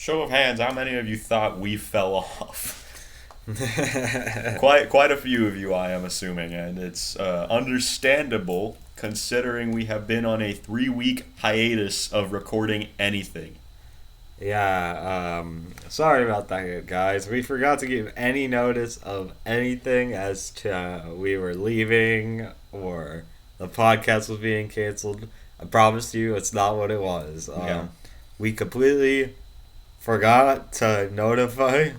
Show of hands, how many of you thought we fell off? Quite a few of you, I am assuming, and it's understandable considering we have been on a 3-week hiatus of recording anything. Yeah, sorry about that, guys. We forgot to give any notice of anything as to we were leaving or the podcast was being canceled. I promise you it's not what it was. We completely forgot to notify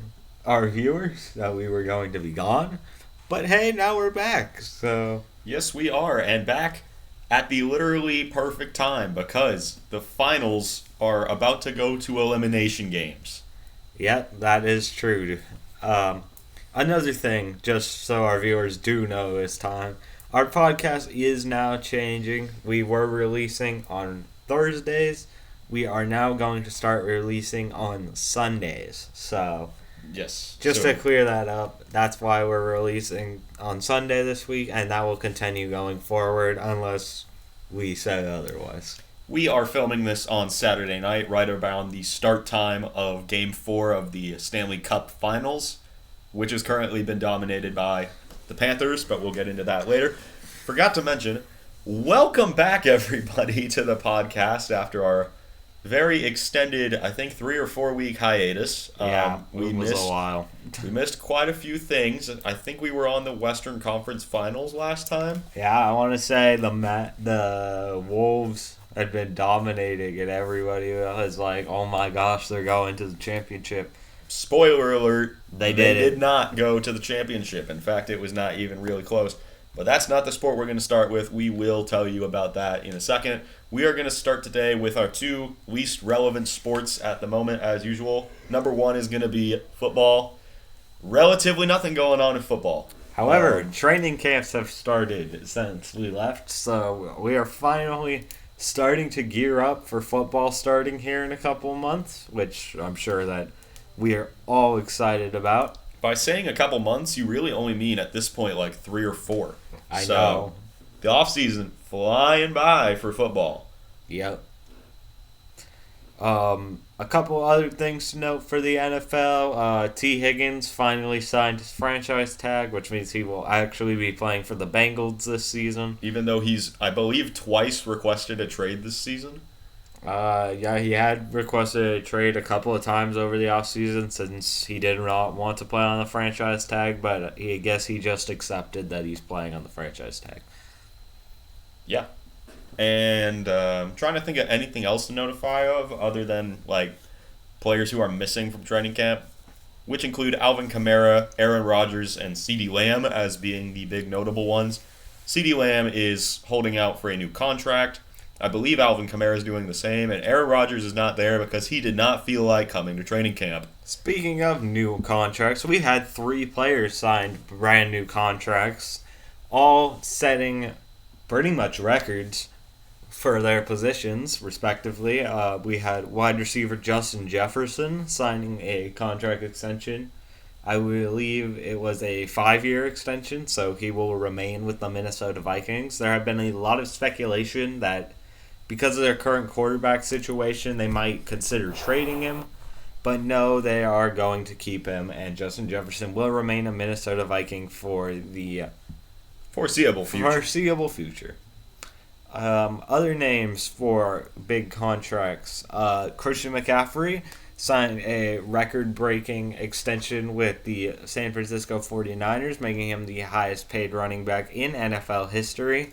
our viewers that we were going to be gone. But hey, now we're back. So yes, we are, and back at the literally perfect time because the finals are about to go to elimination games. Yep, that is true. Another thing, just so our viewers do know this time, our podcast is now changing. We were releasing on Thursdays. We are now going to start releasing on Sundays. So, yes. Just to clear that up, that's why we're releasing on Sunday this week, and that will continue going forward unless we say otherwise. We are filming this on Saturday night, right around the start time of Game 4 of the Stanley Cup Finals, which has currently been dominated by the Panthers, but we'll get into that later. Forgot to mention, welcome back, everybody, to the podcast after our very extended, I think, 3 or 4 week hiatus. It was a while. We missed quite a few things. I think we were on the Western Conference Finals last time. Yeah, I want to say the Wolves had been dominating, and everybody was like, "Oh my gosh, they're going to the championship." Spoiler alert: they did not go to the championship. In fact, it was not even really close. But that's not the sport we're going to start with. We will tell you about that in a second. We are going to start today with our 2 least relevant sports at the moment, as usual. Number 1 is going to be football. Relatively nothing going on in football. However, training camps have started since we left, so we are finally starting to gear up for football starting here in a couple of months, which I'm sure that we are all excited about. By saying a couple months, you really only mean at this point like 3 or 4. I know. The offseason flying by for football. Yep. A couple other things to note for the NFL. T. Higgins finally signed his franchise tag, which means he will actually be playing for the Bengals this season. Even though he's, I believe, twice requested a trade this season. Yeah, he had requested a trade a couple of times over the offseason since he did not want to play on the franchise tag, but I guess he just accepted that he's playing on the franchise tag. Yeah. And trying to think of anything else to notify of other than like players who are missing from training camp, which include Alvin Kamara, Aaron Rodgers, and CeeDee Lamb as being the big notable ones. CeeDee Lamb is holding out for a new contract. I believe Alvin Kamara is doing the same, and Aaron Rodgers is not there because he did not feel like coming to training camp. Speaking of new contracts, we had 3 players signed brand new contracts, all setting pretty much records for their positions, respectively. We had wide receiver Justin Jefferson signing a contract extension. I believe it was a 5-year extension, so he will remain with the Minnesota Vikings. There have been a lot of speculation that because of their current quarterback situation, they might consider trading him. But no, they are going to keep him, and Justin Jefferson will remain a Minnesota Viking for the foreseeable future. Other names for big contracts. Christian McCaffrey signed a record-breaking extension with the San Francisco 49ers, making him the highest-paid running back in NFL history.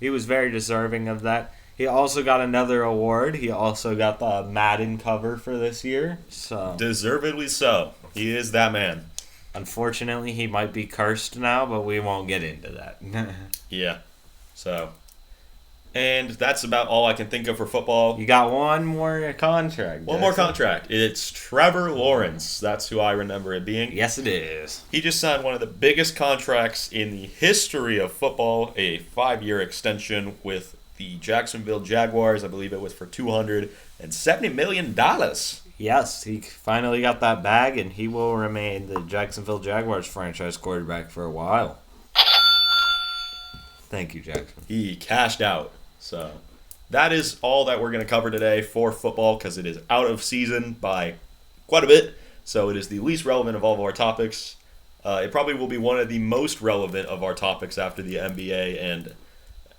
He was very deserving of that. He also got another award. He also got the Madden cover for this year. So deservedly so. He is that man. Unfortunately, he might be cursed now, but we won't get into that. Yeah. So, and that's about all I can think of for football. You got one more contract. One more contract. It's Trevor Lawrence. That's who I remember it being. Yes, it is. He just signed one of the biggest contracts in the history of football, a 5-year extension with the Jacksonville Jaguars. I believe it was for $270 million. Yes, he finally got that bag, and he will remain the Jacksonville Jaguars franchise quarterback for a while. Thank you, Jackson. He cashed out. So, that is all that we're going to cover today for football because it is out of season by quite a bit. So it is the least relevant of all of our topics. It probably will be one of the most relevant of our topics after the NBA and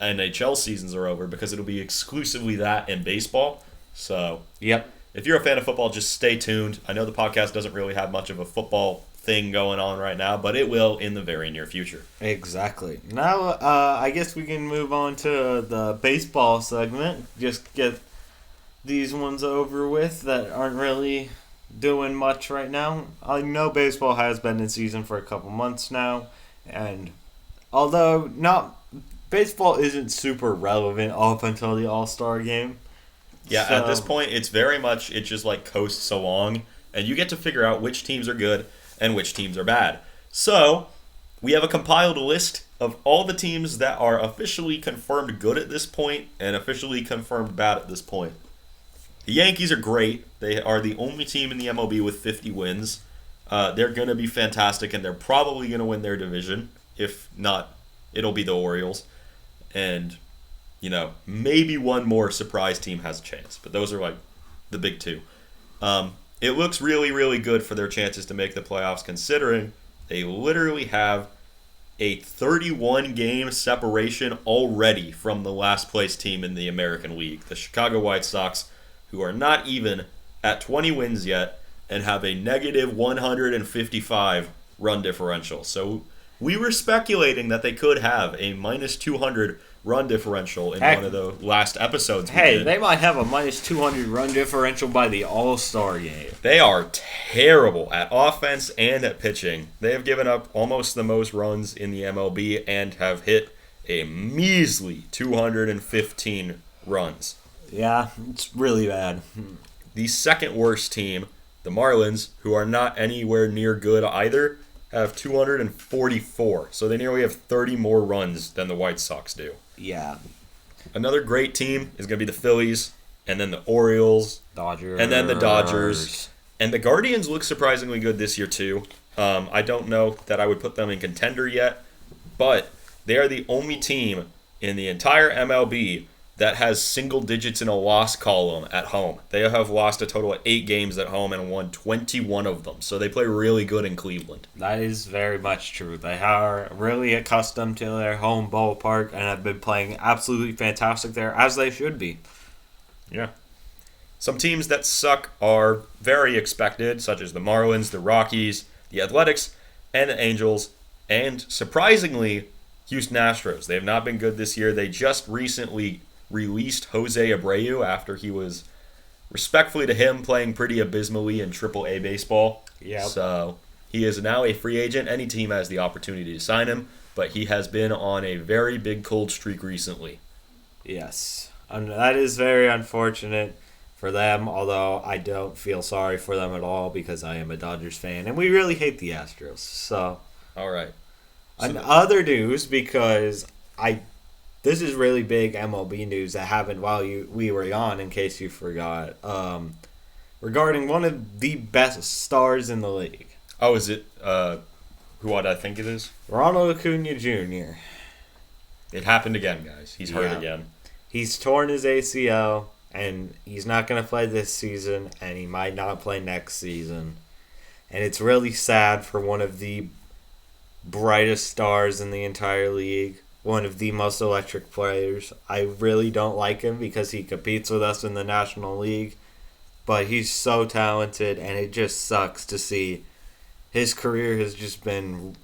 NHL seasons are over because it'll be exclusively that and baseball. So Yep. if you're a fan of football, just stay tuned. I know the podcast doesn't really have much of a football thing going on right now, but it will in the very near future. Exactly. Now, I guess we can move on to the baseball segment. Just get these ones over with that aren't really doing much right now. I know baseball has been in season for a couple months now, and although baseball isn't super relevant up until the All-Star game. Yeah, at this point, it's very much, it just like coasts along, and you get to figure out which teams are good and which teams are bad. So, we have a compiled list of all the teams that are officially confirmed good at this point and officially confirmed bad at this point. The Yankees are great. They are the only team in the MLB with 50 wins. They're going to be fantastic, and they're probably going to win their division. If not, it'll be the Orioles. And, maybe one more surprise team has a chance. But those are like the big two. It looks really, really good for their chances to make the playoffs, considering they literally have a 31-game separation already from the last place team in the American League, the Chicago White Sox, who are not even at 20 wins yet and have a negative 155 run differential. So we were speculating that they could have a minus 200 run differential in one of the last episodes. They might have a minus 200 run differential by the All-Star game. They are terrible at offense and at pitching. They have given up almost the most runs in the MLB and have hit a measly 215 runs. Yeah, it's really bad. The second worst team, the Marlins, who are not anywhere near good either, have 244. So they nearly have 30 more runs than the White Sox do. Yeah. Another great team is going to be the Phillies, and then the Orioles, Dodgers, and then the Dodgers. And the Guardians look surprisingly good this year too. I don't know that I would put them in contender yet, but they are the only team in the entire MLB that has single digits in a loss column at home. They have lost a total of 8 games at home and won 21 of them. So they play really good in Cleveland. That is very much true. They are really accustomed to their home ballpark and have been playing absolutely fantastic there, as they should be. Yeah. Some teams that suck are very expected, such as the Marlins, the Rockies, the Athletics, and the Angels, and surprisingly, Houston Astros. They have not been good this year. They just recently released Jose Abreu after he was, respectfully to him, playing pretty abysmally in AAA baseball. Yep. So he is now a free agent. Any team has the opportunity to sign him, but he has been on a very big cold streak recently. Yes. That is very unfortunate for them, although I don't feel sorry for them at all because I am a Dodgers fan, and we really hate the Astros. So, all right. Other news, because this is really big MLB news that happened while we were on, in case you forgot, regarding one of the best stars in the league. Oh, is it who I think it is? Ronald Acuna Jr. It happened again, guys. He's hurt again. He's torn his ACL, and he's not going to play this season, and he might not play next season. And it's really sad for one of the brightest stars in the entire league, one of the most electric players. I really don't like him because he competes with us in the National League, but he's so talented, and it just sucks to see his career has just been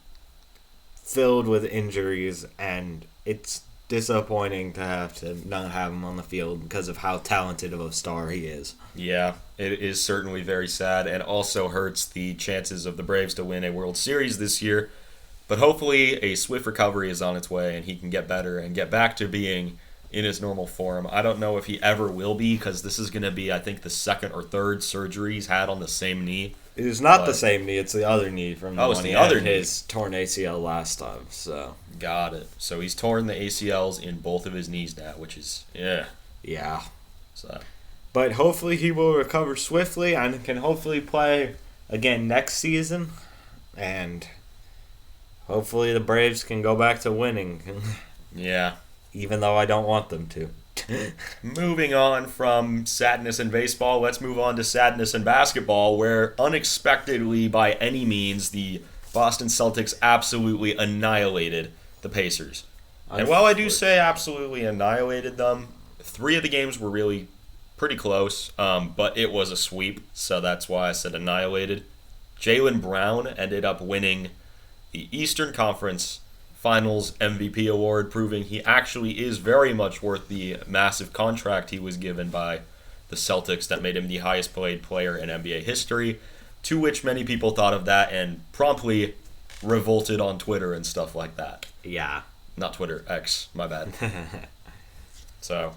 filled with injuries, and it's disappointing to have to not have him on the field because of how talented of a star he is. Yeah, it is certainly very sad and also hurts the chances of the Braves to win a World Series this year. But hopefully a swift recovery is on its way and he can get better and get back to being in his normal form. I don't know if he ever will be because this is going to be, I think, the second or third surgery he's had on the same knee. It is not the same knee. It's the other knee from the one he he had his torn ACL last time. So got it. So he's torn the ACLs in both of his knees now, which is, yeah. So, but hopefully he will recover swiftly and can hopefully play again next season. And hopefully the Braves can go back to winning. Yeah. Even though I don't want them to. Moving on from sadness in baseball, let's move on to sadness in basketball, where unexpectedly, by any means, the Boston Celtics absolutely annihilated the Pacers. And while I do say absolutely annihilated them, 3 of the games were really pretty close, but it was a sweep, so that's why I said annihilated. Jaylen Brown ended up winning the Eastern Conference Finals MVP award, proving he actually is very much worth the massive contract he was given by the Celtics that made him the highest paid player in NBA history, to which many people thought of that and promptly revolted on Twitter and stuff like that. Yeah. Not Twitter, X, my bad. So,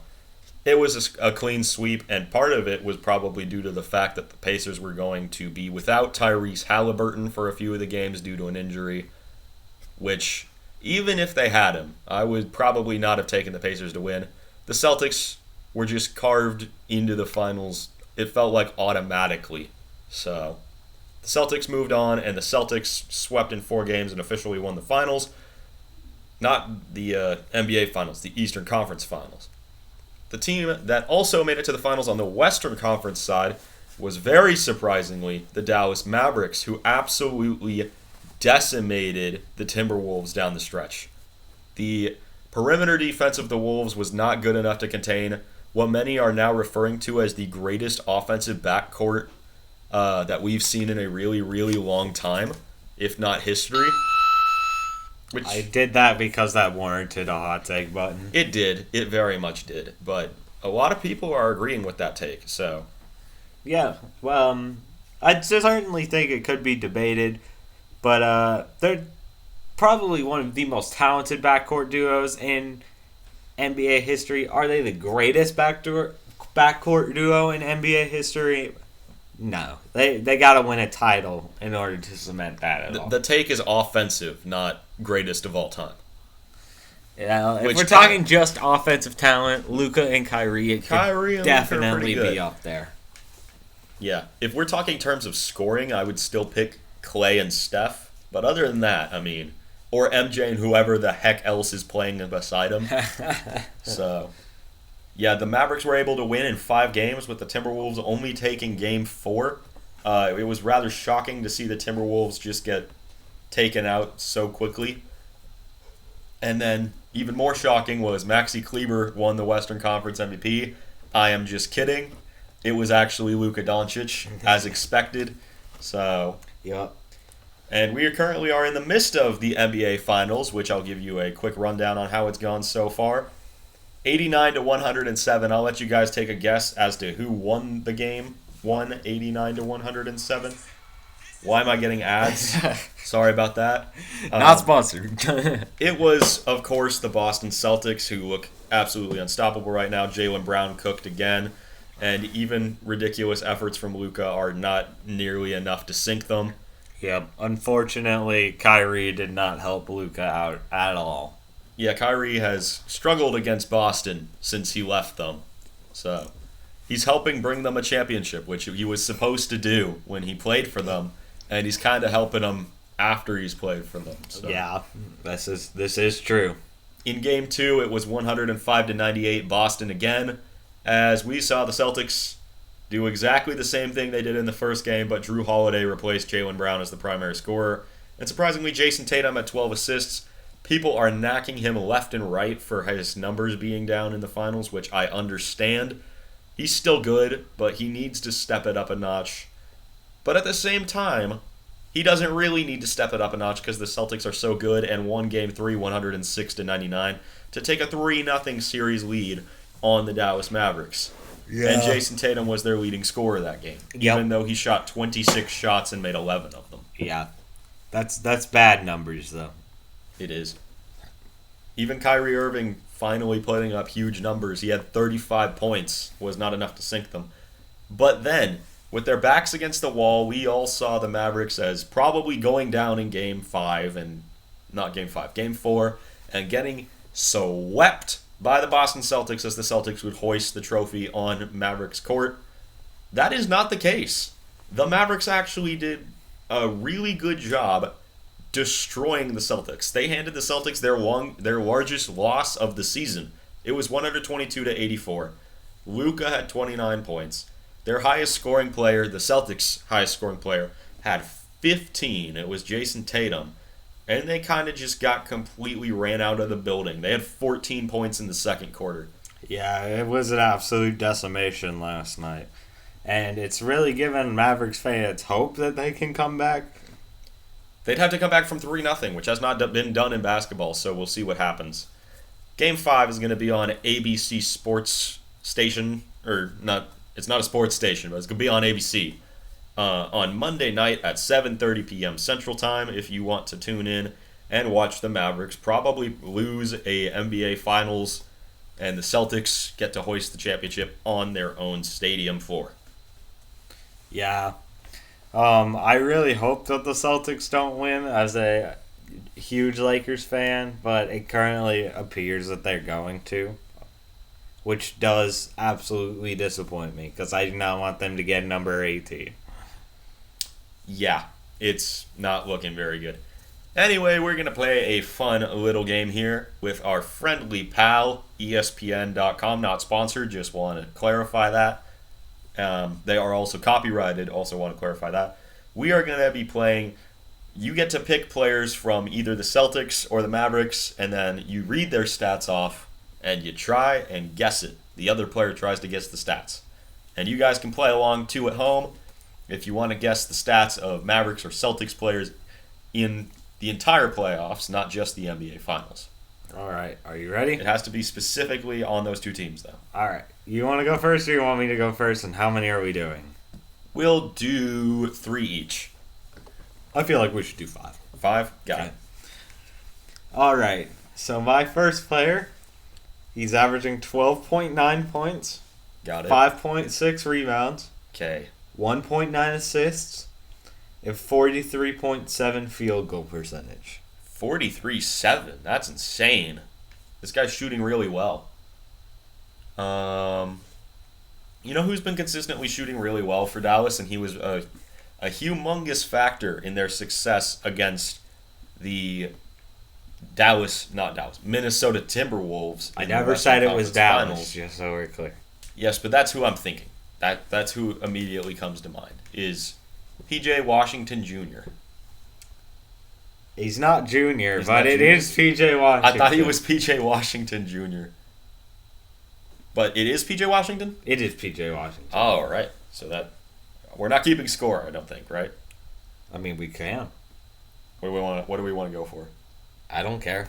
it was a clean sweep, and part of it was probably due to the fact that the Pacers were going to be without Tyrese Halliburton for a few of the games due to an injury, which, even if they had him, I would probably not have taken the Pacers to win. The Celtics were just carved into the finals, it felt like automatically. So, the Celtics moved on, and the Celtics swept in 4 games and officially won the finals. Not the NBA Finals, the Eastern Conference Finals. The team that also made it to the finals on the Western Conference side was very surprisingly the Dallas Mavericks, who absolutely decimated the Timberwolves down the stretch. The perimeter defense of the Wolves was not good enough to contain what many are now referring to as the greatest offensive backcourt that we've seen in a really, really long time, if not history. Which I did that because that warranted a hot take button. It did. It very much did. But a lot of people are agreeing with that take, so. Yeah, well, I certainly think it could be debated, but they're probably one of the most talented backcourt duos in NBA history. Are they the greatest backcourt duo in NBA history? No. They got to win a title in order to cement that at all. The take is offensive, not greatest of all time. Yeah, if we're talking just offensive talent, Luka and Kyrie could definitely be up there. Yeah, if we're talking in terms of scoring, I would still pick Clay and Steph. But other than that, I mean, or MJ and whoever the heck else is playing beside him. So, yeah, the Mavericks were able to win in 5 games with the Timberwolves only taking Game 4. It was rather shocking to see the Timberwolves just get taken out so quickly. And then, even more shocking was Maxi Kleber won the Western Conference MVP. I am just kidding. It was actually Luka Doncic, as expected. So, yeah. And we currently are in the midst of the NBA Finals, which I'll give you a quick rundown on how it's gone so far. 89-107. I'll let you guys take a guess as to who won the game. 89-107. Why am I getting ads? Sorry about that. Not sponsored. It was, of course, the Boston Celtics, who look absolutely unstoppable right now. Jaylen Brown cooked again. And even ridiculous efforts from Luka are not nearly enough to sink them. Yep. Unfortunately, Kyrie did not help Luka out at all. Yeah, Kyrie has struggled against Boston since he left them. So, he's helping bring them a championship, which he was supposed to do when he played for them. And he's kind of helping them after he's played for them. So. Yeah, this is true. In Game 2, it was 105-98 Boston again, as we saw the Celtics do exactly the same thing they did in the first game, but Drew Holiday replaced Jaylen Brown as the primary scorer. And surprisingly, Jason Tatum had 12 assists. People are knocking him left and right for his numbers being down in the finals, which I understand. He's still good, but he needs to step it up a notch. But at the same time, he doesn't really need to step it up a notch because the Celtics are so good and won Game 3 106-99 to take a 3-0 series lead on the Dallas Mavericks. Yeah. And Jason Tatum was their leading scorer that game, even though he shot 26 shots and made 11 of them. Yeah, that's bad numbers, though. It is. Even Kyrie Irving finally putting up huge numbers. He had 35 points, was not enough to sink them. But then, with their backs against the wall, we all saw the Mavericks as probably going down in Game 4, and getting swept by the Boston Celtics as the Celtics would hoist the trophy on Mavericks court. That is not the case. The Mavericks actually did a really good job destroying the Celtics. They handed the Celtics their largest loss of the season It was 122-84. Luka had 29 points. Their highest scoring player, the Celtics' highest scoring player, had 15. It was Jason Tatum. And they kind of just got completely ran out of the building. They had 14 points in the second quarter. Yeah, it was an absolute decimation last night. And it's really given Mavericks fans hope that they can come back. They'd have to come back from 3-0, which has not been done in basketball, so we'll see what happens. Game 5 is going to be on ABC Sports Station, or not, it's not a sports station, but it's going to be on ABC on Monday night at 7:30 p.m. Central Time if you want to tune in and watch the Mavericks probably lose a NBA Finals and the Celtics get to hoist the championship on their own stadium floor. Yeah. I really hope that the Celtics don't win as a huge Lakers fan, but it currently appears that they're going to, which does absolutely disappoint me because I do not want them to get number 18. Yeah, it's not looking very good. Anyway, we're going to play a fun little game here with our friendly pal, ESPN.com. Not sponsored, just want to clarify that. They are also copyrighted, also want to clarify that. We are going to be playing, you get to pick players from either the Celtics or the Mavericks, and then you read their stats off, and you try and guess it. The other player tries to guess the stats. And you guys can play along too at home if you want to guess the stats of Mavericks or Celtics players in the entire playoffs, not just the NBA Finals. All right. Are you ready? It has to be specifically on those two teams, though. All right. You want to go first or you want me to go first, and how many are we doing? We'll do 3 each. I feel like we should do 5. 5? Got it. All right. So my first player, he's averaging 12.9 points. Got it. 5.6 rebounds. Okay. 1.9 assists. And 43.7 field goal percentage. 43-7. That's insane. This guy's shooting really well. You know who's been consistently shooting really well for Dallas, and he was a humongous factor in their success against the Minnesota Timberwolves. I never said it was Dallas, Finals. Just so we're clear. Yes, but that's who I'm thinking. That's who immediately comes to mind, is P.J. Washington Jr. He's not junior, but it is P.J. Washington. I thought he was P.J. Washington Jr. But it is P.J. Washington? It is P.J. Washington. Oh, right. So that we're not keeping score, I don't think, right? I mean, we can. What do we want to go for? I don't care.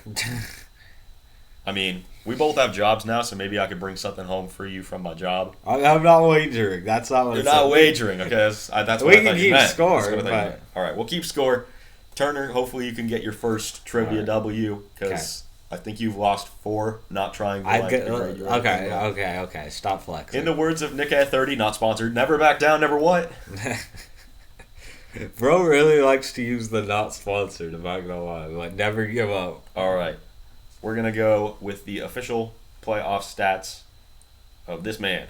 I mean, we both have jobs now, so maybe I could bring something home for you from my job. I'm not wagering. That's not what You're not wagering, okay? That's what we I thought can you meant. keep score. But... All right, we'll keep score. Turner, hopefully you can get your first trivia W, because I think you've lost 4 not trying to Okay. Stop flexing. In the words of Nick at 30, not sponsored, never back down, never what? Bro really likes to use the not sponsored, if I'm gonna lie. Like, never give up. All right. We're going to go with the official playoff stats of this man.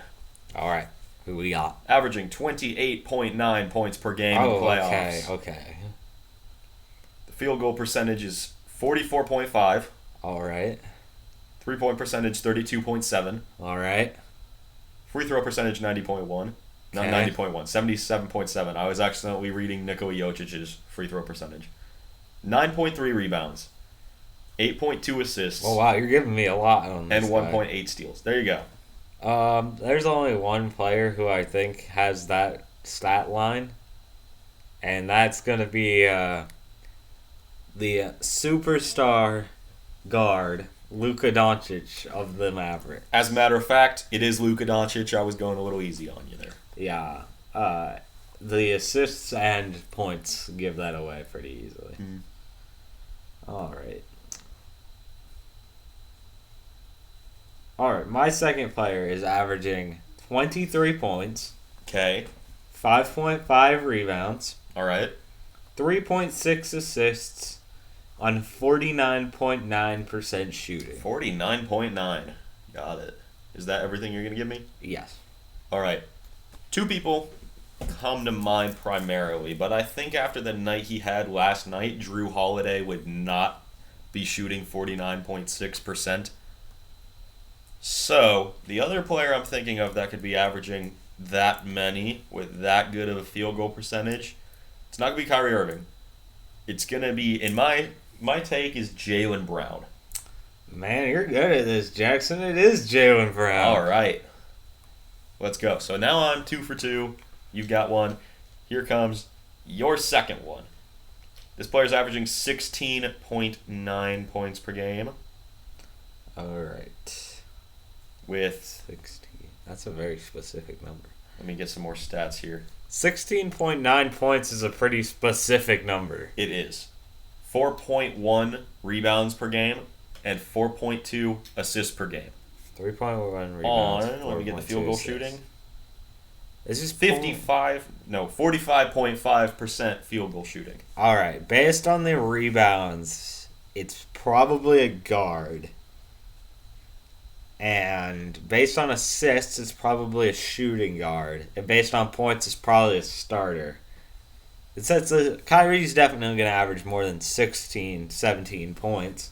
All right. Who we got? Averaging 28.9 points per game in playoffs. Okay. The field goal percentage is 44.5. All right. 3-point percentage 32.7. All right. Free throw percentage 90.1. Not 90.1, 77.7. I was accidentally reading Nikola Jokic's free throw percentage. 9.3 rebounds. 8.2 assists. Oh, wow, you're giving me a lot on this. And 1.8 steals. There you go. There's only one player who I think has that stat line, and that's going to be the superstar guard, Luka Doncic of the Mavericks. As a matter of fact, it is Luka Doncic. I was going a little easy on you there. Yeah. The assists and points give that away pretty easily. All right. My second player is averaging 23 points. Okay. 5.5 rebounds. All right. 3.6 assists on 49.9% shooting. 49.9. Got it. Is that everything you're going to give me? Yes. All right. 2 people come to mind primarily, but I think after the night he had last night, Drew Holiday would not be shooting 49.6%. So, the other player I'm thinking of that could be averaging that many with that good of a field goal percentage, it's not going to be Kyrie Irving. It's going to be, in my take, is Jaylen Brown. Man, you're good at this, Jackson. It is Jaylen Brown. All right. Let's go. So now I'm 2 for 2. You've got one. Here comes your second one. This player's averaging 16.9 points per game. All right. With 16. That's a very specific number. let me get some more stats here. 16.9 points is a pretty specific number. It is 4.1 rebounds per game and 4.2 assists per game. 3.1 rebounds. Let me get the field goal shooting. This is 45.5% field goal shooting. All right, based on the rebounds, it's probably a guard. And based on assists, it's probably a shooting guard. And based on points, it's probably a starter. It says Kyrie's definitely going to average more than 16, 17 points.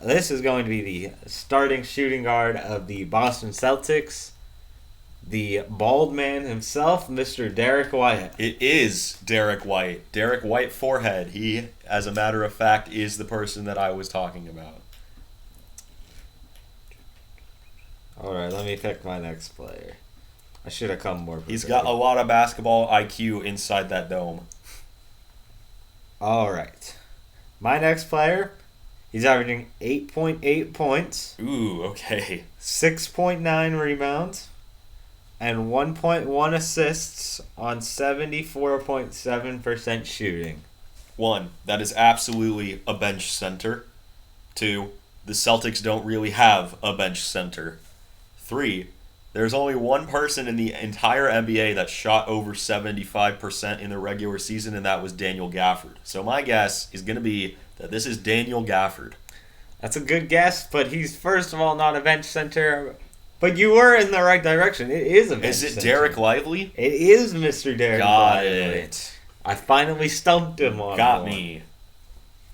This is going to be the starting shooting guard of the Boston Celtics. The bald man himself, Mr. Derek White. It is Derek White. Derek White forehead. He, as a matter of fact, is the person that I was talking about. Alright, let me pick my next player. I should have come more prepared. He's got a lot of basketball IQ inside that dome. Alright. My next player, he's averaging 8.8 points. Ooh, okay. 6.9 rebounds. And 1.1 assists on 74.7% shooting. 1, that is absolutely a bench center. 2, the Celtics don't really have a bench center. 3, there's only one person in the entire NBA that shot over 75% in the regular season, and that was Daniel Gafford. So my guess is going to be that this is Daniel Gafford. That's a good guess, but he's first of all not a bench center. But you were in the right direction. It is a bench Is it center. Derek Lively? It is Mr. Derek Got Lively. it. I finally stumped him on Got one. me.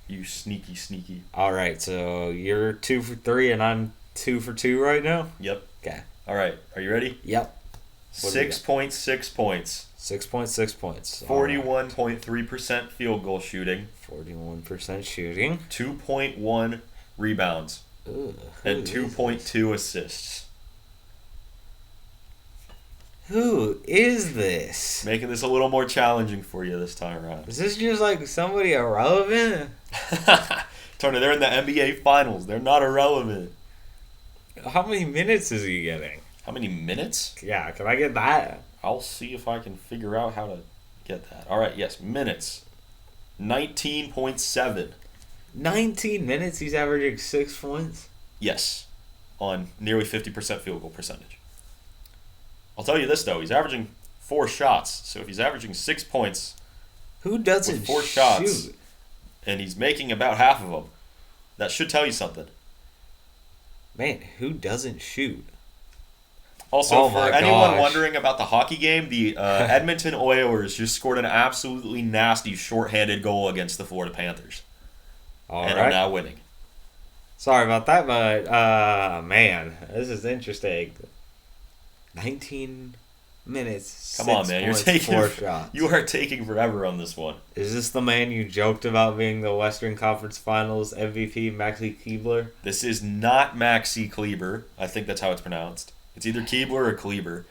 You sneaky. All right, so you're 2 for 3, and I'm 2 for 2 right now. Yep. Okay. All right. Are you ready? Yep. 6.6 points. 6.6 points. 41.3% field goal shooting. 41% shooting. 2.1 rebounds. Ugh, And 2.2 assists. Who is this? Making this a little more challenging for you this time around. Is this just like somebody irrelevant? Turner, they're in the NBA Finals. They're not irrelevant. How many minutes is he getting? How many minutes? Yeah, can I get that? I'll see if I can figure out how to get that. All right, yes, minutes. 19.7. 19 minutes, he's averaging 6 points? Yes, on nearly 50% field goal percentage. I'll tell you this, though. He's averaging 4 shots. So if he's averaging 6 points Who doesn't with 4 shoot? shots, and he's making about half of them, that should tell you something. Man, who doesn't shoot? Also, for anyone gosh. wondering about the hockey game, the Edmonton Oilers just scored an absolutely nasty shorthanded goal against the Florida Panthers. All and right. are now winning. Sorry about that, but man, this is interesting. 19 minutes. Come 6 on, man. You're points, taking 4 shots. You are taking forever on this one. Is this the man you joked about being the Western Conference Finals MVP, Maxi Keebler? This is not Maxi Kleber. I think that's how it's pronounced. It's either Keebler or Kleber.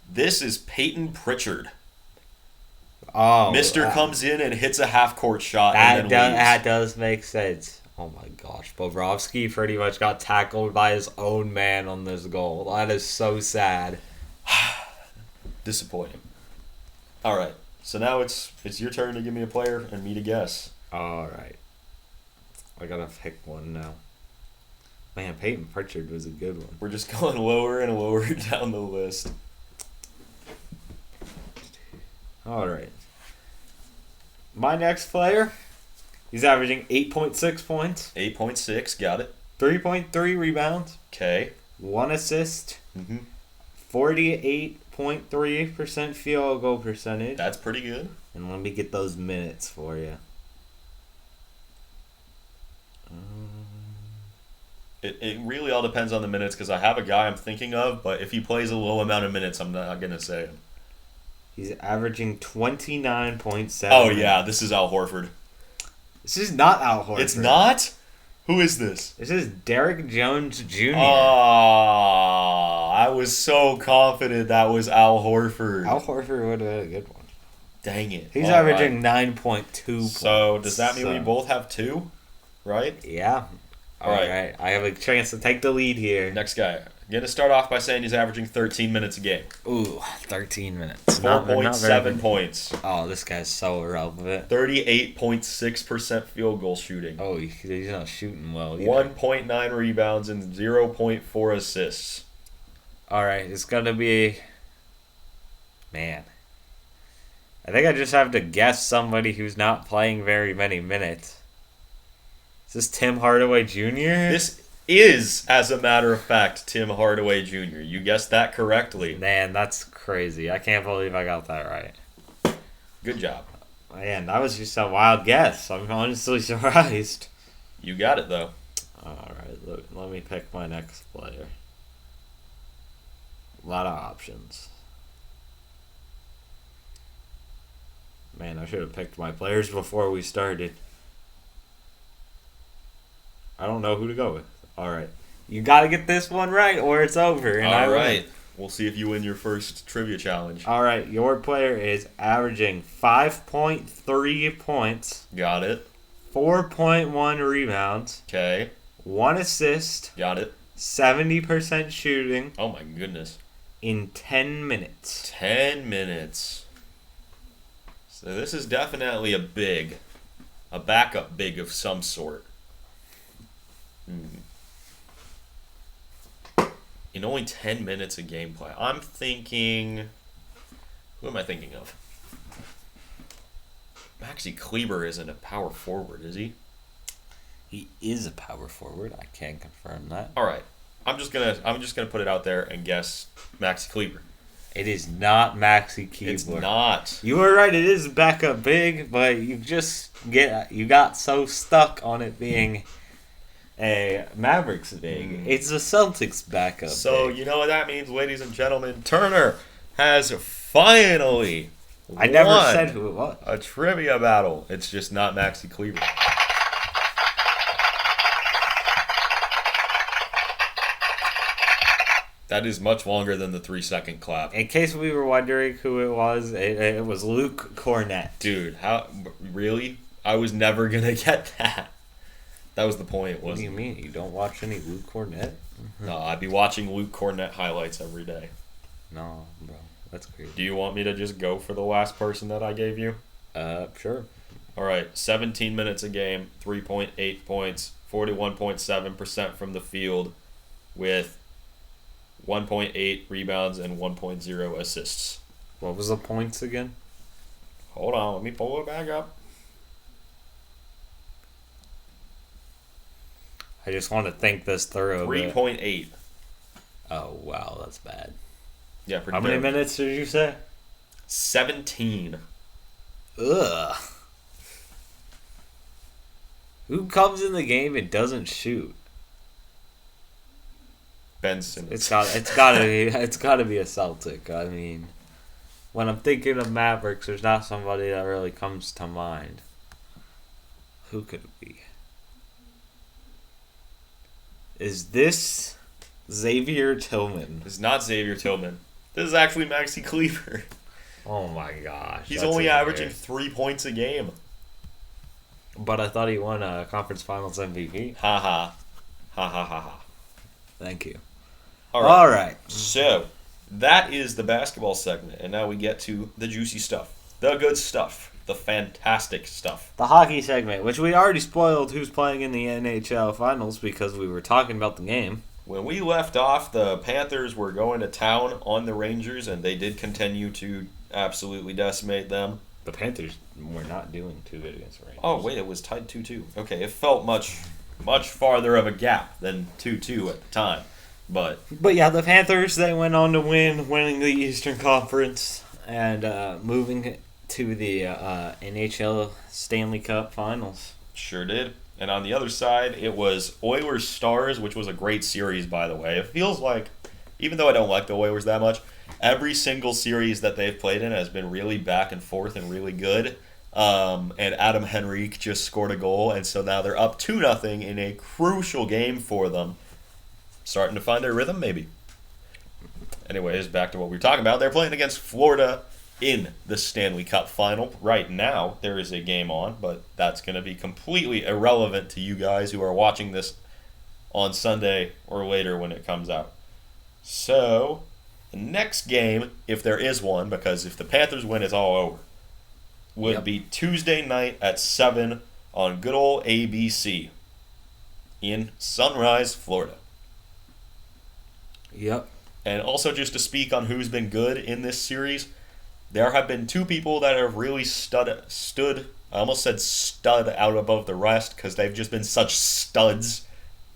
This is Peyton Pritchard. Oh, Mr. comes in and hits a half-court shot and then leaves. That does make sense. Oh my gosh, Bobrovsky pretty much got tackled by his own man on this goal. That is so sad. Disappointing. All right, so now it's your turn to give me a player and me to guess. All right, I gotta pick one now. Man, Peyton Pritchard was a good one. We're just going lower and lower down the list. All right. My next player, he's averaging 8.6 points, 8.6, got it. 3.3 rebounds, Okay. 1 assist, Mm-hmm. 48.3% field goal percentage. That's pretty good. And let me get those minutes for you. It really all depends on the minutes because I have a guy I'm thinking of, but if he plays a low amount of minutes, I'm not going to say him. He's averaging 29.7. Oh, yeah, this is Al Horford. This is not Al Horford. It's not? Who is this? This is Derek Jones Jr. Oh, I was so confident that was Al Horford. Al Horford would have been a good one. Dang it. He's All averaging right. 9.2 points. So, does that mean we both have 2? Right? Yeah. All right. I have a chance to take the lead here. Next guy. I'm going to start off by saying he's averaging 13 minutes a game. Ooh, 13 minutes. 4.7 points. Oh, this guy's so irrelevant. 38.6% field goal shooting. Oh, he's not shooting well either. 1.9 rebounds and 0.4 assists. All right, it's going to be... Man. I think I just have to guess somebody who's not playing very many minutes. Is this Tim Hardaway Jr.? This is, as a matter of fact, Tim Hardaway Jr. You guessed that correctly. Man, that's crazy. I can't believe I got that right. Good job. Man, that was just a wild guess. I'm honestly surprised. You got it, though. All right, let me pick my next player. A lot of options. Man, I should have picked my players before we started. I don't know who to go with. All right. You got to get this one right or it's over. And All right. We'll see if you win your first trivia challenge. All right. Your player is averaging 5.3 points. Got it. 4.1 rebounds. Okay. 1 assist. Got it. 70% shooting. Oh, my goodness. In 10 minutes. 10 minutes. So this is definitely a backup big of some sort. In only 10 minutes of gameplay. I'm thinking... Who am I thinking of? Maxi Kleber isn't a power forward, is he? He is a power forward. I can confirm that. All right. I'm just gonna put it out there and guess Maxi Kleber. It is not Maxi Kleber. It's not. You were right. It is backup big, but you got so stuck on it being a Mavericks big. It's a Celtics backup. So big. you know what that means, ladies and gentlemen. Turner has finally I never won said who it was. a trivia battle. It's just not Maxi Kleber. That is much longer than the 3-second clap. In case we were wondering who it was Luke Cornett. Dude, how really? I was never gonna get that. That was the point, What do wasn't you mean? You don't watch any Luke Cornett? it? No, I'd be watching Luke Cornett highlights every day. No, bro. That's crazy. Do you want me to just go for the last person that I gave you? Sure. All right, 17 minutes a game, 3.8 points, 41.7% from the field, with 1.8 rebounds and 1.0 assists. What was the points again? Hold on, let me pull it back up. I just want to think this through. 3.8. Oh, wow. That's bad. Yeah, pretty How many bad. minutes did you say? 17. Ugh. Who comes in the game and doesn't shoot? Ben Simmons. It's gotta be a Celtic. I mean, when I'm thinking of Mavericks, there's not somebody that really comes to mind. Who could it be? Is this Xavier Tillman? It's not Xavier Tillman. This is actually Maxi Kleber. Oh my gosh. He's that's only averaging hilarious. 3 points a game. But I thought he won a conference finals MVP. Ha ha. Ha ha ha ha. Thank you. All right. right. So, that is the basketball segment. And now we get to the juicy stuff. The good stuff. The fantastic stuff. The hockey segment, which we already spoiled who's playing in the NHL Finals because we were talking about the game. When we left off, the Panthers were going to town on the Rangers, and they did continue to absolutely decimate them. The Panthers were not doing too good against the Rangers. Oh, wait, it was tied 2-2. Okay, it felt much farther of a gap than 2-2 at the time. But yeah, the Panthers, they went on to winning the Eastern Conference and moving to the NHL Stanley Cup Finals. sure did. And on the other side, it was Oilers Stars, which was a great series, by the way. It feels like, even though I don't like the Oilers that much, every single series that they've played in has been really back and forth and really good. And Adam Henrique just scored a goal, and so now they're up 2-0 in a crucial game for them. Starting to find their rhythm, maybe. Anyways, back to what we were talking about. They're playing against Florida in the Stanley Cup Final. Right now, there is a game on, but that's going to be completely irrelevant to you guys who are watching this on Sunday or later when it comes out. So, the next game, if there is one, because if the Panthers win, it's all over, would be Tuesday night at 7 on good old ABC in Sunrise, Florida. Yep. And also just to speak on who's been good in this series, there have been two people that have really stood, I almost said stud out above the rest because they've just been such studs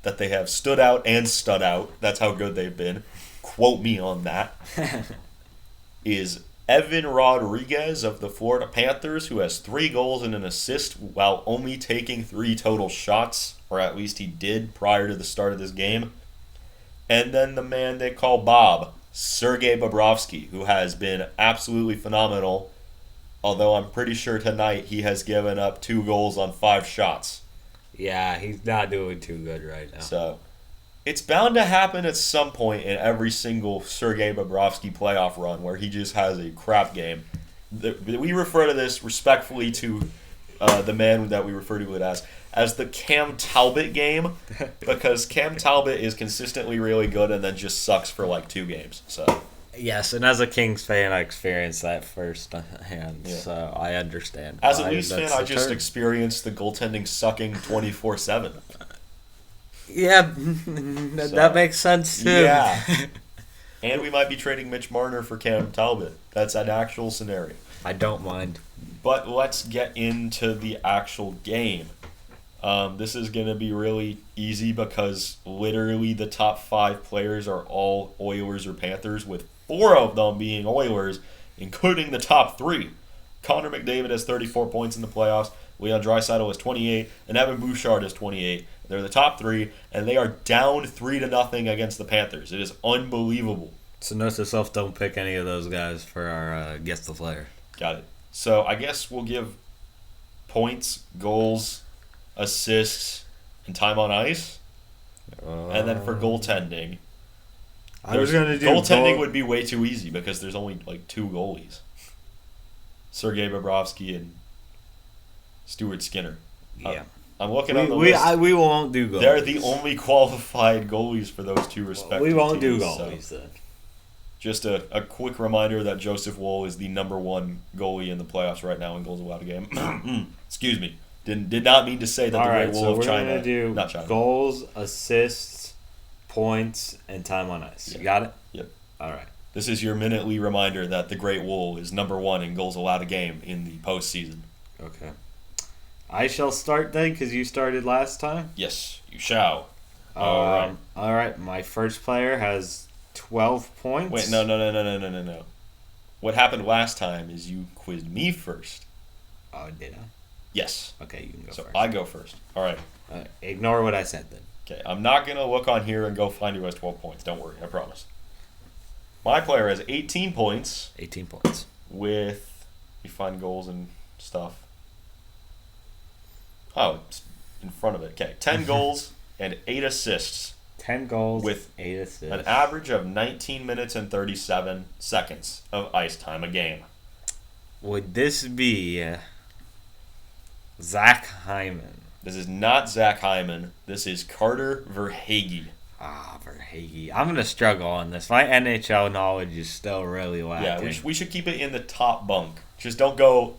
that they have stood out and stud out. That's how good they've been. Quote me on that. Is Evan Rodriguez of the Florida Panthers, who has 3 goals and an assist while only taking 3 total shots, or at least he did prior to the start of this game. And then the man they call Bob, Sergei Bobrovsky, who has been absolutely phenomenal, although I'm pretty sure tonight he has given up 2 goals on 5 shots. Yeah, he's not doing too good right now. So, it's bound to happen at some point in every single Sergei Bobrovsky playoff run where he just has a crap game. We refer to this respectfully to the man that we refer to it as the Cam Talbot game, because Cam Talbot is consistently really good and then just sucks for like 2 games. So yes, and as a Kings fan, I experienced that firsthand, so I understand. As a Leafs fan, I just experienced the goaltending sucking 24/7. Yeah, that makes sense too. Yeah. And we might be trading Mitch Marner for Cam Talbot. That's an actual scenario. I don't mind. But let's get into the actual game. This is going to be really easy because literally the top 5 players are all Oilers or Panthers, with 4 of them being Oilers, including the top 3. Connor McDavid has 34 points in the playoffs, Leon Draisaitl has 28, and Evan Bouchard has 28. They're the top 3, and they are down 3-0 against the Panthers. It is unbelievable. So note to self, don't pick any of those guys for our guess the player. Got it. So I guess we'll give points, goals, assists, and time on ice. And then for goaltending, I was going to do goaltending would be way too easy because there's only like 2 goalies. Sergei Bobrovsky and Stuart Skinner. Yeah. I'm looking on the list. We won't do goalies. They're the only qualified goalies for those 2 respective we won't teams, do goalies then. Just a quick reminder that Joseph Woll is the number 1 goalie in the playoffs right now in goals allowed a game. Excuse me. Did not mean to say that the Great Wall of China. We're going to do goals, assists, points, and time on ice. Yep. You got it? Yep. All right. This is your minutely reminder that the Great Wall is number 1 in goals allowed a game in the postseason. Okay. I shall start then because you started last time. Yes, you shall. All right. My first player has 12 points. Wait, no. What happened last time is you quizzed me first. Oh, did I? Yes. Okay, you can go so first. I go first. All right. Ignore what I said then. Okay, I'm not going to look on here and go find who has 12 points. Don't worry, I promise. My player has 18 points. 18 points. With, you find goals and stuff. Oh, it's in front of it. Okay, 10 goals and 8 assists. 10 goals with 8 assists. An average of 19 minutes and 37 seconds of ice time a game. Would this be Zach Hyman? This is not Zach Hyman. This is Carter Verhaeghe. Verhaeghe. I'm going to struggle on this. My NHL knowledge is still really lacking. Yeah, we should keep it in the top bunk. Just don't go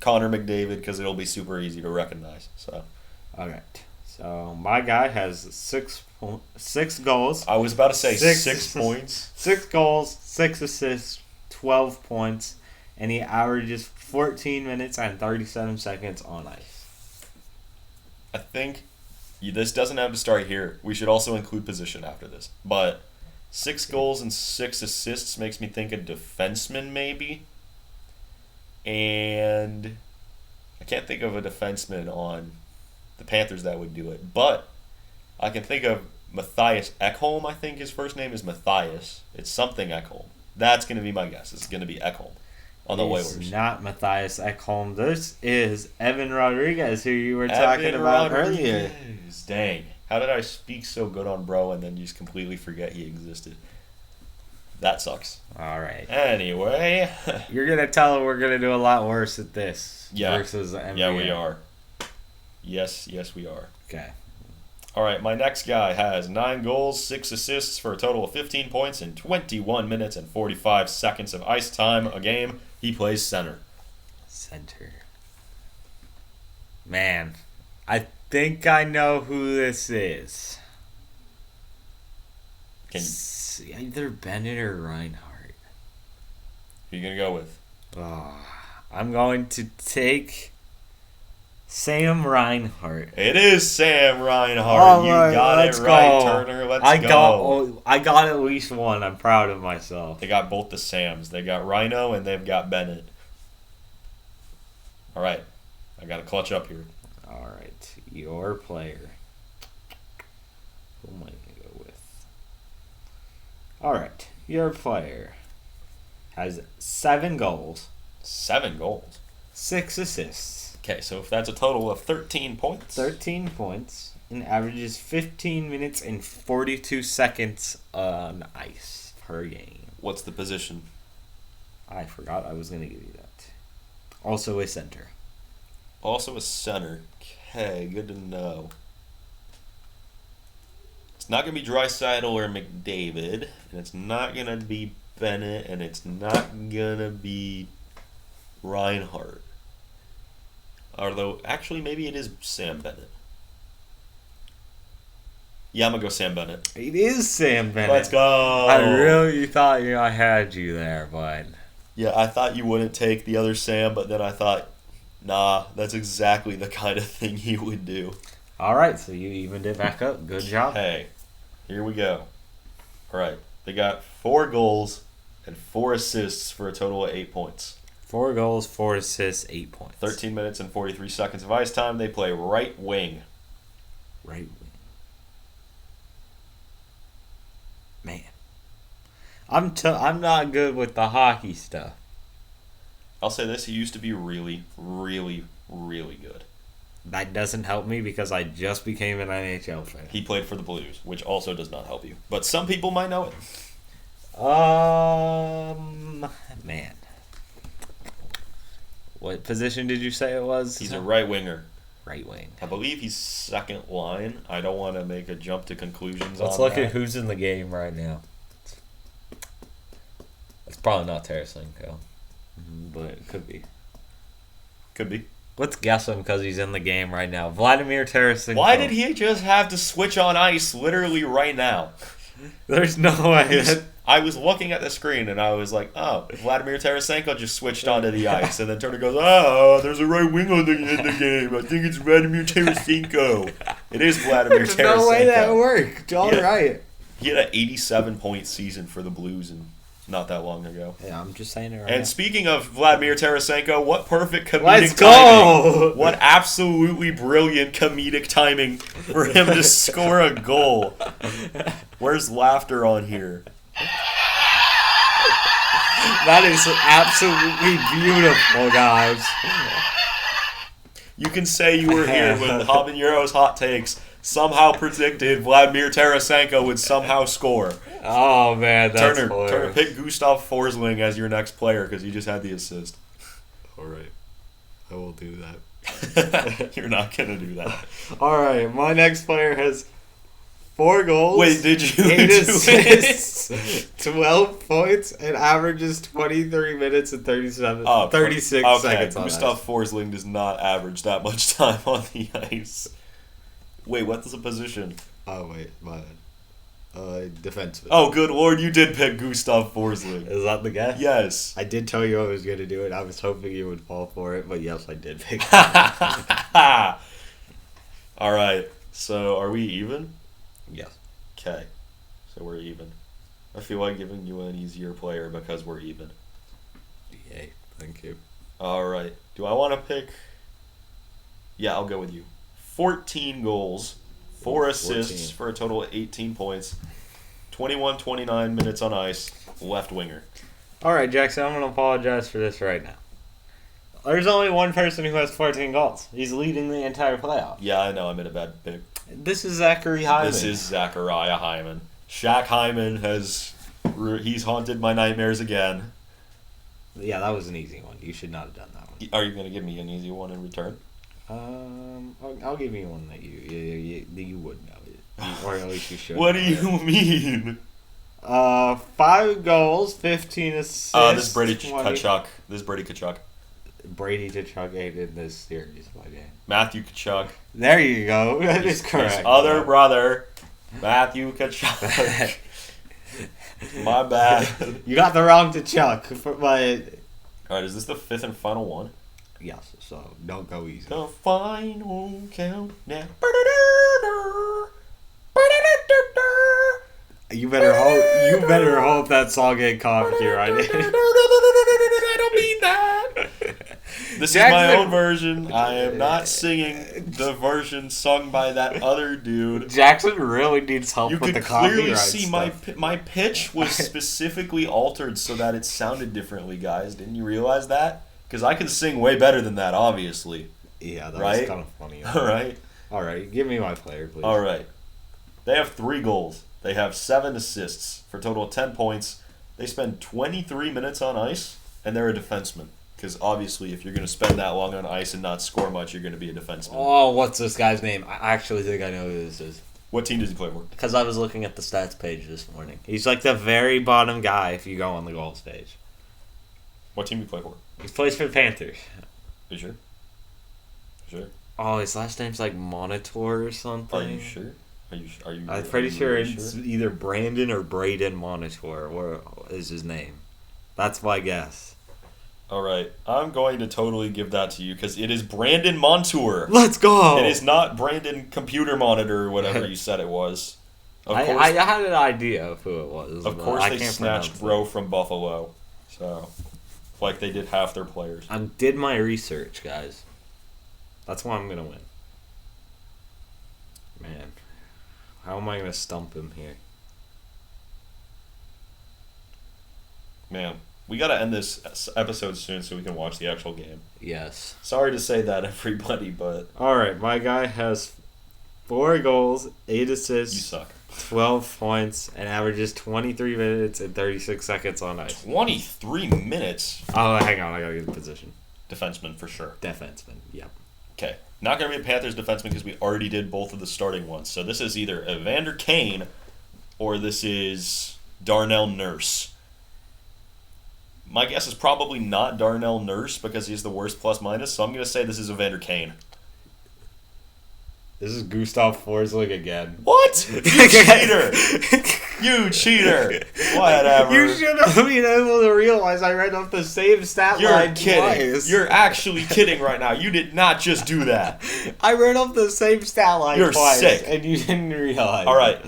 Connor McDavid because it'll be super easy to recognize. So, all right. So my guy has 6 goals. I was about to say 6 points. 6 goals, 6 assists, 12 points, and he averages 14 minutes and 37 seconds on ice. I think this doesn't have to start here. We should also include position after this. But 6 goals and 6 assists makes me think a defenseman maybe. And I can't think of a defenseman on the Panthers that would do it. But I can think of Matthias Ekholm, I think his first name is Matthias. It's something Ekholm. That's going to be my guess. It's going to be Ekholm on the It's Oilers. not Matthias Ekholm. This is Evan Rodriguez, who you were talking about earlier. Dang. How did I speak so good on bro and then just completely forget he existed? That sucks. All right. Anyway. You're going to tell him we're going to do a lot worse at this versus the NBA. Yeah, we are. Yes, we are. Okay. All right, my next guy has 9 goals, 6 assists for a total of 15 points in 21 minutes and 45 seconds of ice time a game. He plays center. Center. Man, I think I know who this is. Either Bennett or Reinhardt. Who are you going to go with? I'm going to take Sam Reinhart. It is Sam Reinhart. You got it right, Turner. Let's go. I got at least one. I'm proud of myself. They got both the Sams. They got Rhino and they've got Bennett. All right. I got to clutch up here. All right. Your player. Who am I going to go with? All right. Your player has 7 goals. 7 goals? 6 assists. Okay, so if that's a total of 13 points. 13 points and averages 15 minutes and 42 seconds on ice per game. What's the position? I forgot I was going to give you that. Also a center. Also a center. Okay, good to know. It's not going to be Draisaitl or McDavid, and it's not going to be Bennett, and it's not going to be Reinhardt. Although, actually, maybe it is Sam Bennett. Yeah, I'm going to go Sam Bennett. It is Sam Bennett. Let's go. I really thought I had you there, bud. Yeah, I thought you wouldn't take the other Sam, but then I thought, nah, that's exactly the kind of thing he would do. All right, so you evened it back up. Good job. Hey, here we go. All right, they got 4 goals and 4 assists for a total of 8 points. 4 goals, 4 assists, 8 points. 13 minutes and 43 seconds of ice time. They play right wing. Right wing. Man. I'm not good with the hockey stuff. I'll say this, he used to be really, really, really good. That doesn't help me because I just became an NHL fan. He played for the Blues, which also does not help you. But some people might know it. Man. What position did you say it was? He's a right winger. Right wing. I believe he's second line. I don't want to make a jump to conclusions. Let's look at who's in the game right now. It's probably not Tarasenko, but it could be. Could be. Let's guess him because he's in the game right now. Vladimir Tarasenko. Why did he just have to switch on ice literally right now? There's no way. I was looking at the screen and I was like, oh, Vladimir Tarasenko just switched onto the ice. And then Turner goes, oh, there's a right wing in the game. I think it's Vladimir Tarasenko. It is Vladimir Tarasenko. There's no way that worked. All right. He had an 87-point season for the Blues and not that long ago. Yeah, I'm just saying it right And now. speaking of Vladimir Tarasenko, what perfect comedic Let's timing. go! What absolutely brilliant comedic timing for him to score a goal. Where's laughter on here? That is absolutely beautiful, guys. You can say you were here when Habaneros Hot Takes somehow predicted Vladimir Tarasenko would somehow score. Oh, man, that's hilarious. Turner, pick Gustav Forsling as your next player because he just had the assist. All right. I will do that. You're not going to do that. All right, my next player has 4 goals. Wait, did you 8 do assists, 12 points, and averages 23 minutes and 36 seconds on Gustav ice. Forsling does not average that much time on the ice. Wait, what's the position? Oh, wait, my bad. Defenseman. Oh, good lord, you did pick Gustav Forsling. Is that the guess? Yes. I did tell you I was going to do it. I was hoping you would fall for it, but yes, I did pick it. All right, so are we even? Yes. Okay, so we're even. I feel like giving you an easier player because we're even. Yay, thank you. All right, do I want to pick? Yeah, I'll go with you. 14 goals, 4 assists 14. for a total of 18 points, 29 minutes on ice, left winger. All right, Jackson, I'm going to apologize for this right now. There's only one person who has 14 goals. He's leading the entire playoff. Yeah, I know. I'm in a bad pick. This is Zachary Hyman. This is Zachariah Hyman. Shaq Hyman he's haunted my nightmares again. Yeah, that was an easy one. You should not have done that one. Are you going to give me an easy one in return? I'll give you one that you would know, or at least you should. What do you mean? 5 goals, 15 assists. This is Brady Tkachuk. Brady Tkachuk in this series by game. Matthew Tkachuk. There you go. That is correct. His other brother, Matthew Tkachuk. My bad. You got the wrong Tkachuk, but all right, is this the 5th and final one? yes. So don't go easy. The final countdown. You better hope that song ain't copyrighted. I don't mean that. This is my own version. I am not singing the version sung by that other dude. Jackson really needs help You with the could copyright clearly see stuff. my pitch was specifically altered so that it sounded differently, guys. Didn't you realize that? Because I can sing way better than that, obviously. Yeah, that right? was kind of funny. All right. Give me my player, please. All right. They have 3 goals. They have 7 assists for a total of 10 points. They spend 23 minutes on ice, and they're a defenseman. Because obviously, if you're going to spend that long on ice and not score much, you're going to be a defenseman. Oh, what's this guy's name? I actually think I know who this is. What team does he play for? Because I was looking at the stats page this morning. He's like the very bottom guy if you go on the goals page. What team do you play for? He plays for the Panthers. Are you sure? Sure. Oh, his last name's like Monitor or something. Are you sure? Are you? I'm pretty sure it's either Brandon or Braden Monitor. What is his name? That's my guess. All right, I'm going to totally give that to you because it is Brandon Montour. Let's go. It is not Brandon Computer Monitor or whatever you said it was. I had an idea of who it was. Of course, they snatched Rowe from Buffalo, so like they did half their players. I did my research, guys. That's why I'm gonna win. Man, how am I gonna stump him here? Man, we gotta end this episode soon so we can watch the actual game. Yes. Sorry to say that, everybody, but all right, my guy has 4 goals, 8 assists. you suck. 12 points and averages 23 minutes and 36 seconds on ice. 23 minutes? Oh, hang on. I gotta get the position. Defenseman, for sure. Defenseman, yep. Okay. Not going to be a Panthers defenseman because we already did both of the starting ones. So this is either Evander Kane or this is Darnell Nurse. My guess is probably not Darnell Nurse because he's the worst plus-minus, so I'm going to say this is Evander Kane. This is Gustav Forsling again. What? You cheater! You cheater! Whatever. You should have been able to realize I read off the same stat line You're kidding. twice. You're actually kidding right now. You did not just do that. I read off the same stat line You're twice. sick. And you didn't realize. All right.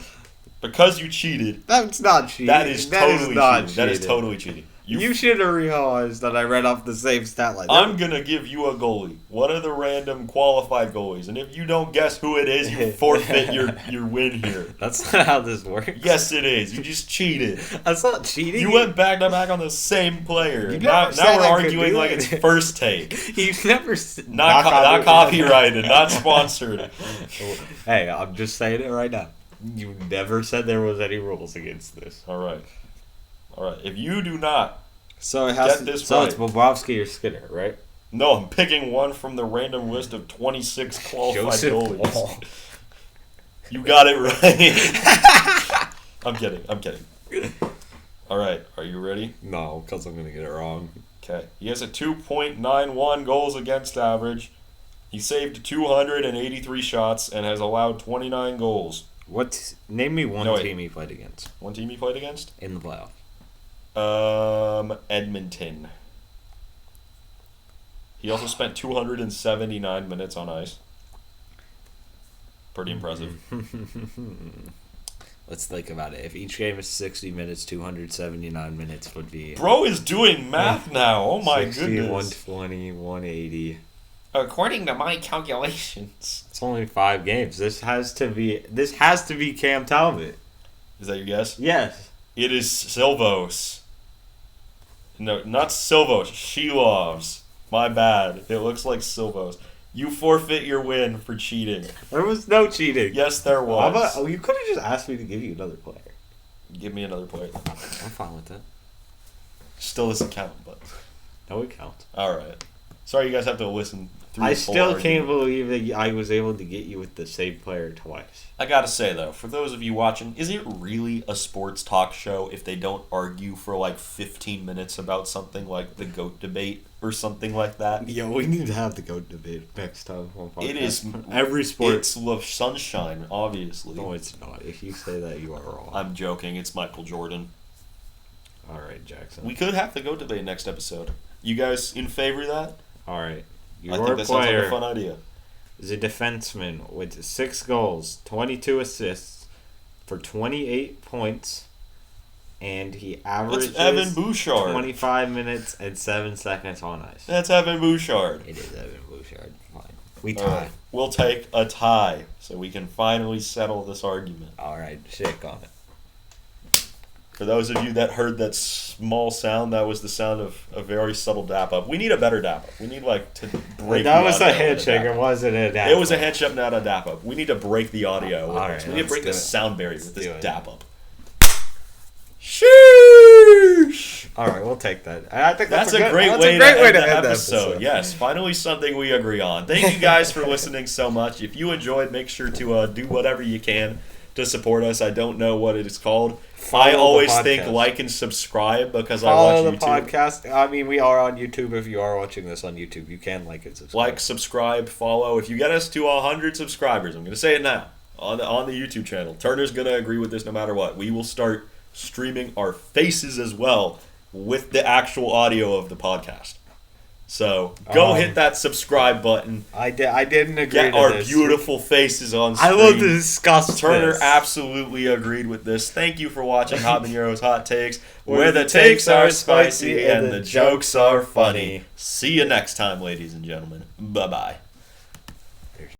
Because you cheated. That's not cheating. That is totally not cheating. That is totally cheating. You should have realized that I read off the same stat line. I'm going to give you a goalie. One of the random qualified goalies. And if you don't guess who it is, you forfeit your win here. That's not how this works. Yes, it is. You just cheated. That's not cheating. You went back to back on the same player. You Now never said we're I could arguing do like it. it's first take. You never... Not copyrighted. Not sponsored. Hey, I'm just saying it right now. You never said there was any rules against this. All right. If you do not So it get this so right. it's Bobrovsky or Skinner, right? No, I'm picking one from the random list of 26 qualified Joseph goalies. Paul. You got it right. I'm kidding. All right, are you ready? No, because I'm going to get it wrong. Okay. He has a 2.91 goals against average. He saved 283 shots and has allowed 29 goals. Name me one team he played against. One team he played against? In the playoff. Edmonton. He also spent 279 minutes on ice. Pretty impressive. Let's think about it. If each game is 60 minutes, 279 minutes would be... Bro is doing math now. Oh my 60, goodness. 120, 180. According to my calculations. It's only 5 games. This has to be Cam Talbot. Is that your guess? Yes. It is Silvos. No, not Silvos. Shilovs. My bad. It looks like Silvos. You forfeit your win for cheating. There was no cheating. Yes, there was. You could have just asked me to give you another player. Give me another player. I'm fine with that. Still doesn't count, but... No, it counts. Alright. Sorry you guys have to listen through I the full still argument. can't believe that I was able to get you with the same player twice. I gotta say, though, for those of you watching, is it really a sports talk show if they don't argue for like 15 minutes about something like the GOAT debate or something like that? Yeah, we need to have the GOAT debate next time on podcast. It is every sport. It's love sunshine, obviously. No, it's not. If you say that, you are wrong. I'm joking. It's Michael Jordan. All right, Jackson. We could have the GOAT debate next episode. You guys in favor of that? All right. I think that sounds like a fun idea. Is a defenseman with 6 goals, 22 assists for 28 points, and he averages That's Evan Bouchard. 25 minutes and 7 seconds on ice. That's Evan Bouchard. It is Evan Bouchard. Fine. We tie. Right. We'll take a tie so we can finally settle this argument. All right, shake on it. For those of you that heard that small sound, that was the sound of a very subtle dap up. We need a better dap up. We need to break. That the was a audio handshake. It wasn't a dap. It was a handshake, not a dap up. We need to break the audio. All right, we need to break the sound barrier with this dap up. Sheesh! All right, we'll take that. I think that's a great way to end the episode. Yes, finally something we agree on. Thank you guys for listening so much. If you enjoyed, make sure to do whatever you can to support us. I don't know what it is called. I always think like and subscribe because I watch YouTube. Follow the podcast. I mean, we are on YouTube. If you are watching this on YouTube, you can like and subscribe. Like, subscribe, follow. If you get us to 100 subscribers, I'm going to say it now on the YouTube channel. Turner's going to agree with this no matter what. We will start streaming our faces as well with the actual audio of the podcast. So go hit that subscribe button. I didn't agree. Get our beautiful faces on screen. I will discuss Turner this. absolutely agreed with this. Thank you for watching Habaneros Hot Takes, where the takes are spicy and the jokes are funny. See you next time, ladies and gentlemen. Bye-bye.